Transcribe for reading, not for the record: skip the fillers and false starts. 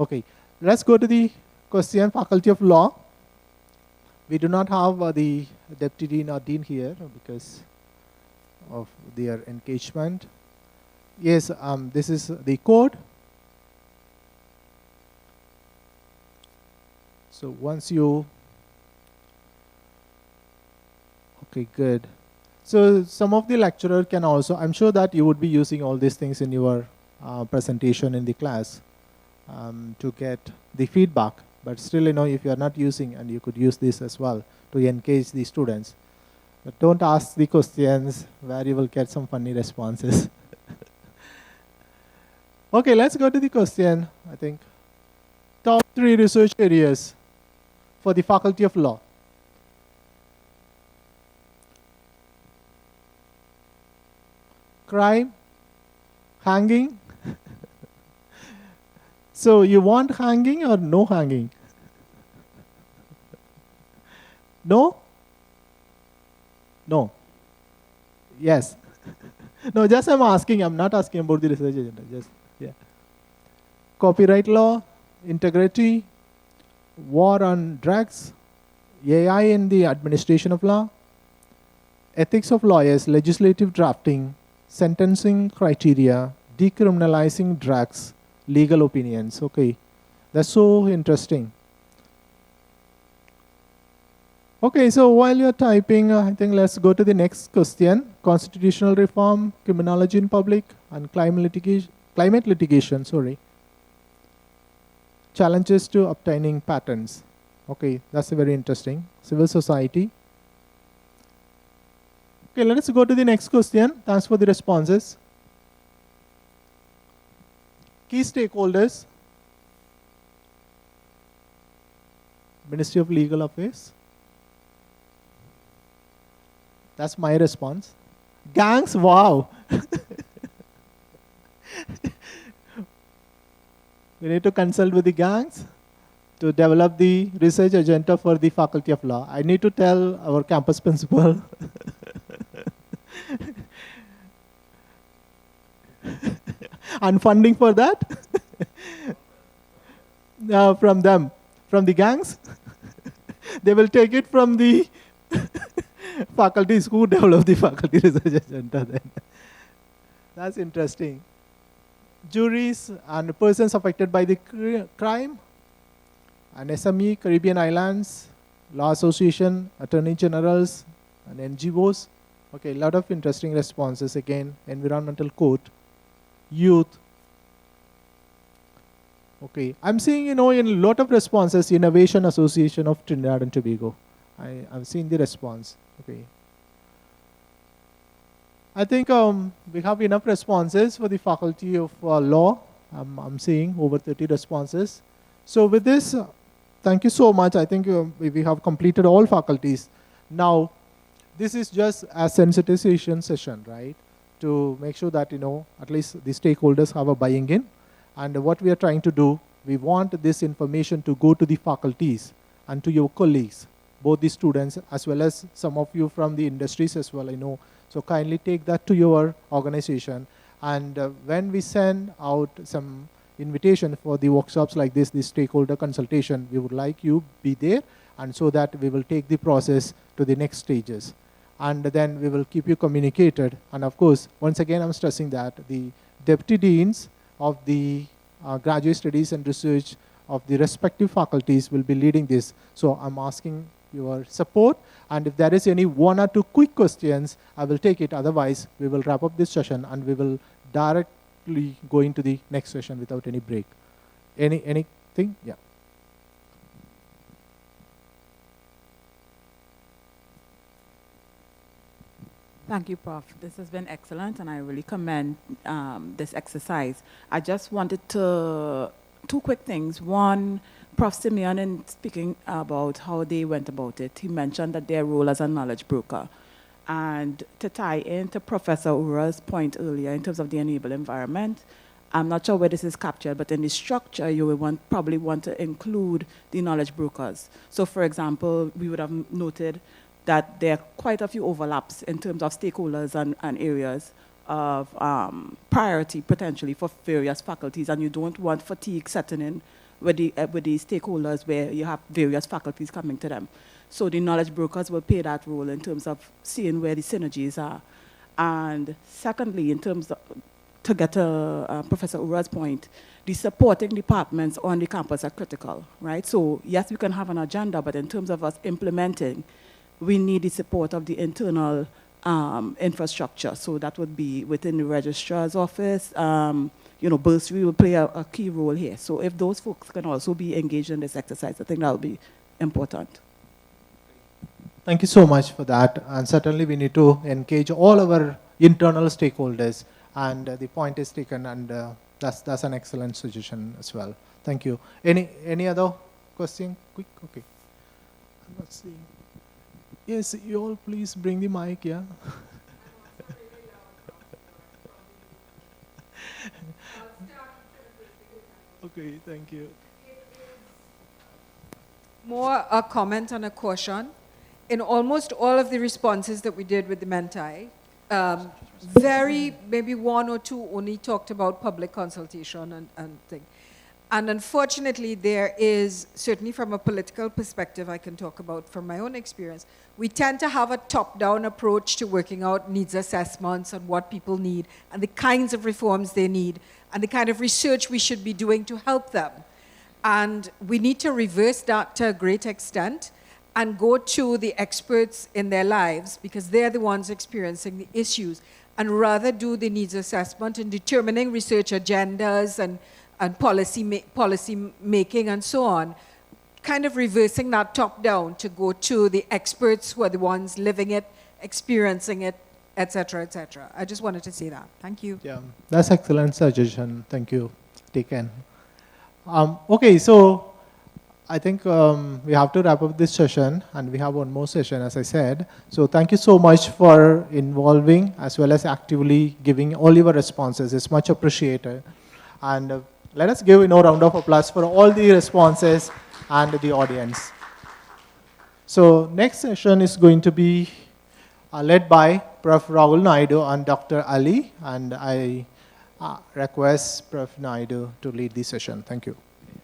Okay, let's go to the question, Faculty of Law. We do not have the Deputy Dean or Dean here because of their engagement. Yes, this is the code. So once you, okay, good. So some of the lecturer can also, I'm sure that you would be using all these things in your presentation in the class to get the feedback. But still, if you are not using, and you could use this as well to engage the students. But don't ask the questions where you will get some funny responses. Okay, let's go to the question, I think. Top 3 research areas for the Faculty of Law. Crime, hanging. So you want hanging or no hanging? No? No. Yes. No, just I'm asking. I'm not asking about the research agenda. Just, yeah. Copyright law, integrity, war on drugs, AI in the administration of law, ethics of lawyers, legislative drafting, sentencing criteria, decriminalizing drugs, legal opinions. Okay, that's so interesting. Okay, so while you're typing, I think let's go to the next question. Constitutional reform, criminology in public, and climate litigation, Challenges to obtaining patents. Okay, that's very interesting. Civil society. Okay, let us go to the next question. Thanks for the responses. Key stakeholders. Ministry of Legal Affairs. That's my response. Gangs, wow. We need to consult with the gangs to develop the research agenda for the Faculty of Law. I need to tell our campus principal. And funding for that? From them, from the gangs. They will take it from the faculties who develop the faculty research agenda then. That's interesting. Juries and persons affected by the crime, and SME, Caribbean Islands, Law Association, Attorney Generals, and NGOs. Okay, a lot of interesting responses. Again, environmental code, youth. Okay, I'm seeing, in a lot of responses, Innovation Association of Trinidad and Tobago. I've seen the response. Okay. I think we have enough responses for the Faculty of Law. I'm seeing over 30 responses. So with this, thank you so much. I think we have completed all faculties. Now, this is just a sensitization session, right? To make sure that, at least the stakeholders have a buying in. And what we are trying to do, we want this information to go to the faculties and to your colleagues, both the students as well as some of you from the industries as well, I know. So kindly take that to your organization. And when we send out some invitation for the workshops like this, the stakeholder consultation, we would like you be there, and so that we will take the process to the next stages. And then we will keep you communicated. And of course, once again, I'm stressing that the deputy deans of the graduate studies and research of the respective faculties will be leading this. So I'm asking your support, and if there is any 1 or 2 quick questions, I will take it. Otherwise, we will wrap up this session and we will directly go into the next session without any break. Anything? Yeah. Thank you, Prof. This has been excellent, and I really commend this exercise. I just wanted to, 2 quick things. One, Prof. Simeon, in speaking about how they went about it, he mentioned that their role as a knowledge broker. And to tie into Professor Ura's point earlier in terms of the enabled environment, I'm not sure where this is captured, but in the structure, you will probably want to include the knowledge brokers. So for example, we would have noted that there are quite a few overlaps in terms of stakeholders and areas of priority potentially for various faculties, and you don't want fatigue setting in with the stakeholders where you have various faculties coming to them. So the knowledge brokers will play that role in terms of seeing where the synergies are. And secondly, in terms of, to get to Professor Ura's point, the supporting departments on the campus are critical, right? So yes, we can have an agenda, but in terms of us implementing, we need the support of the internal infrastructure. So that would be within the registrar's office. Bursary will play a key role here. So if those folks can also be engaged in this exercise, I think that will be important. Thank you so much for that. And certainly we need to engage all our internal stakeholders. And the point is taken, and that's an excellent suggestion as well. Thank you. Any other question? Quick, okay. I'm not seeing. Yes, you all please bring the mic, yeah. Okay, thank you. More a comment and a caution. In almost all of the responses that we did with the Mentai, maybe one or two only talked about public consultation and thing. And unfortunately, there is, certainly from a political perspective, I can talk about from my own experience, we tend to have a top-down approach to working out needs assessments and what people need and the kinds of reforms they need and the kind of research we should be doing to help them. And we need to reverse that to a great extent and go to the experts in their lives because they're the ones experiencing the issues, and rather do the needs assessment in determining research agendas and policy making and so on, kind of reversing that top down to go to the experts who are the ones living it, experiencing it, etc., etc. I just wanted to say that. Thank you. Yeah, that's excellent suggestion. Thank you, Taken. Okay, so I think we have to wrap up this session, and we have one more session, as I said. So thank you so much for involving as well as actively giving all your responses. It's much appreciated. And let us give a round of applause for all the responses and the audience. So next session is going to be led by Prof. Rahul Naidu and Dr. Ali, and I request Prof. Naidu to lead the session. Thank you.